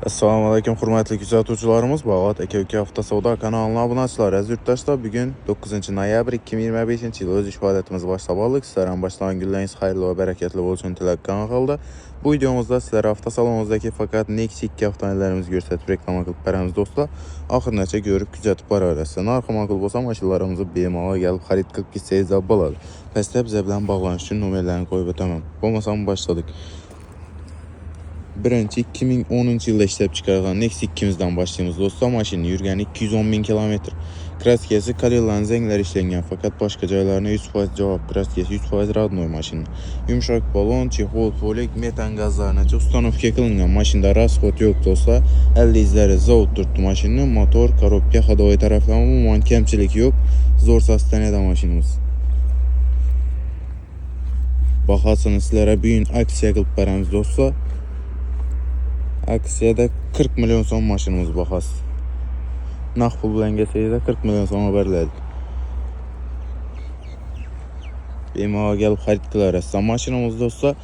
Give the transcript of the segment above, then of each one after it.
Assalamu alaikum hurmatli kuzatuvchilarimiz. Bag'at aka hafta savdo kanalına obunachilar. Aziz yurtdoshlar, bugun 9 noyabr 2025-yil o'z ish faoliyatimizni boshlab oldik. Sizlarning boshlagan kunlaringiz xayrli va barakatli bo'lsin tilakkan holda bu videomizda sizlar avtosalonimizdagi faqat Nexia 2 avtomobillarimizni ko'rsatib reklama qilib beramiz do'stlar. Oxirigacha ko'rib kuzatib boraverasiz. Narxi ma'qul bo'lsa mashinalarimizni bemalol kelib xarid qilib ketsangiz bo'ladi. Pastda bizlar bilan bog'lanish uchun nomerlarni qo'yib o'taman. Bo'lmasam boshladik. Birinchi 2010 yılda ishlab chiqarilgan Nexia 2'mizdan başlayımız do'stlar. Mashina yurgani 210 bin kilometr. Kraskasi Kalillan zanglar ishlangan, faqat boshqa joylarına 100% javob. Kraskasi 100% radnoy mashina. Yumshoq balon, chexol, polik, metan gazlargacha ustanovka qilingan. Mashinada rasxod yo'q do'stlar. 50 izlari zavod turibdi mashina. Motor, korobka, ходовой taraflama umuman kamchilik yo'q. Zo'r sosteniyada mashinamiz. Bahasini sizlarga bugun aksiya qilib beramiz do'stlar. Aksiyada 40 milyon son maşinimiz bahas. Naqd pul bilan kelsangiz 40 milyon so'm beriladi. Bemalol kelib xarid qilarsiz. Mashinamiz do'stlar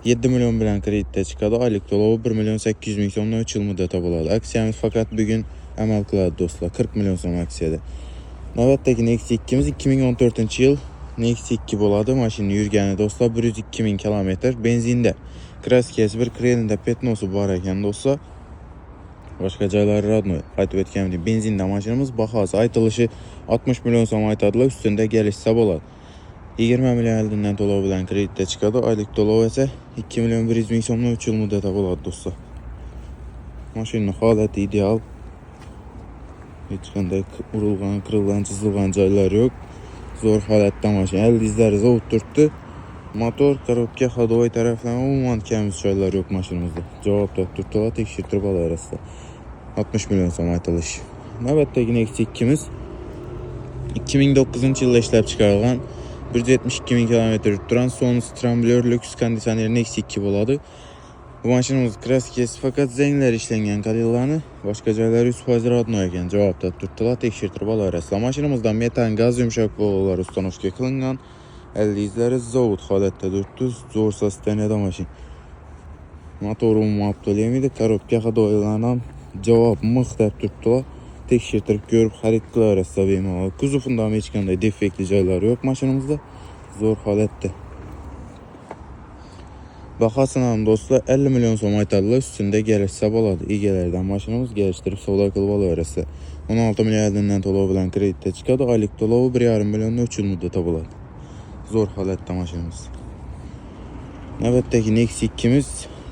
7 milyon bilan kreditda chiqadi. Oylik to'lovi 1 milyon 800 ming so'mdan 3 yil muddatda bo'ladi. Aksiyamiz faqat bugun amal qiladi do'stlar. 40 milyon so'm aksiyada. Navbatdagi Nexia 2'miz 2014-yil Nexia 2 bo'ladi. Mashina yurgani do'stlar 102 ming kilometr benzinda. Kraskasi bir krelinde petnosu bor ekan do'stlar. Boshqa joylari radnoy. Aytib o'tganimdek, benzinda mashinamiz bahasi aytilishi 60 milyon so'm aytadilar, ustunda kelishsa bo'ladi. 20 million oldindan to'lov bilan kreditda chiqadi. Oylik to'lov esa 2 milyon 100 ming so'mdan 3 yil muddatda bo'ladi do'stlar. Mashina holati ideal. Hech qanday urilgan, qirilgan, chizilgan joylari yo'q. Zo'r holatda mashina. 50 izlari zavod turibdi. Motor, korobka, ходовой taraflama umuman kamiz joylar yo'q mashinamizda. Javob toptirib tekshirtirib olarsiz. 60 milyon so'm aytilish. Navbatdagi Nexia 2'miz 2009-yilda ishlab chiqarilgan 172 ming kilometr turan Sonos Trembler Lux konditsioner Nexia 2 bo'ladi. Bu mashinamiz kraskasi faqat zanglar ishlangan Kalillan'ı, boshqa joylari 100% radnoy ekan. Javob toptirib tekshirtirib olarsiz. Mashinamizda metan gaz yumshoq bolalar ustanovka qilingan. 50 izlari zavod holatda turibdi. Zo'r sosteniyada mashina. Motori umuman aptolemiydi. Korobka ходовойlardan ham javob mix deb turibdilar. Tekshirtirib ko'rib xarid qilaverasiz bemalol. Kuzovida ham hech qanday defektli joylari yo'q mashinamizda. Zo'r holatda. Bahasini ham do'stlar 50 milyon so'm aytadilar, ustunda kelishsa bo'ladi. Egalaridan mashinamiz kelishtirib savdo qilib olaverasiz. 16 million oldindan to'lov bilan kreditda chiqadi. Oylik to'lovi 1,5 milliondan 3 yil muddatda bo'ladi. Zo'r holatda mashinamiz. Navbatdagi Nexia 2'miz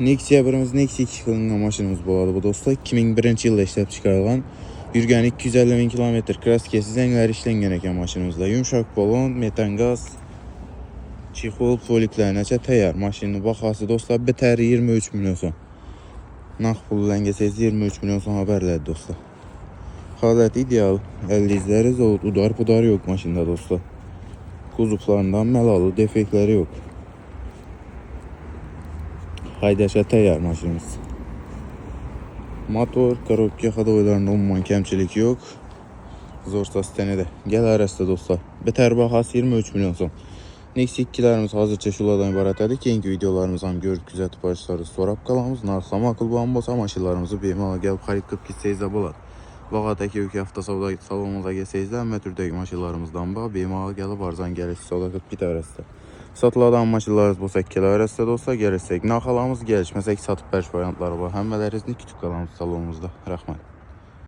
Nexia 1'imiz Nexia 2 qilingan mashinamiz bo'ladi bu do'stlar. 2001-yilda ishlab chiqarilgan. Yurgani 250 ming kilometr. Kraskasi zanglar ishlangan ekan mashinamizda. Yumshoq balon, metan gaz, chexol, poliklargacha tayyor. Mashinaning bahasi do'stlar bitari 23 milyon so'm. Naqd pul bilan kelsangiz 23 milyon so'm beriladi do'stlar. Holati ideal. 50 izlari zavod, udar yo'q mashinada do'stlar. Kuzovlarından melalı, defektleri yok. Haydasha tayyor mashinamiz. Motor, korobka, ходовойlarında umuman kamchilik yo'q. Zo'r sosteniyada. Kelarasiz do'stlar. Bitar bahasi 23 milyon so'm. Nexia 2'lerimiz hozircha shulardan iborat edi. Keyingi videolarimizni ham ko'rib kuzatib borishlaringizni so'rab qolamiz. Narxi ma'qul bo'lsa mashinalarimizni bemalol kelib xarid qilib ketsangiz bo'ladi. Bag'at aka hafta savdo salonimizga kelsangiz hamma turdagi mashinalarımızdan bor, bemalol kelib arzon kelib savdo qilib ketaverasiz. Sotiladigan mashinalarimiz bo'lsa kelaverasiz do'stlar, kelsak narx olamiz, kelishmasak sotib berish variantlari bor. Hammalaringizni kutib qolamiz salonimizda. Rahmat.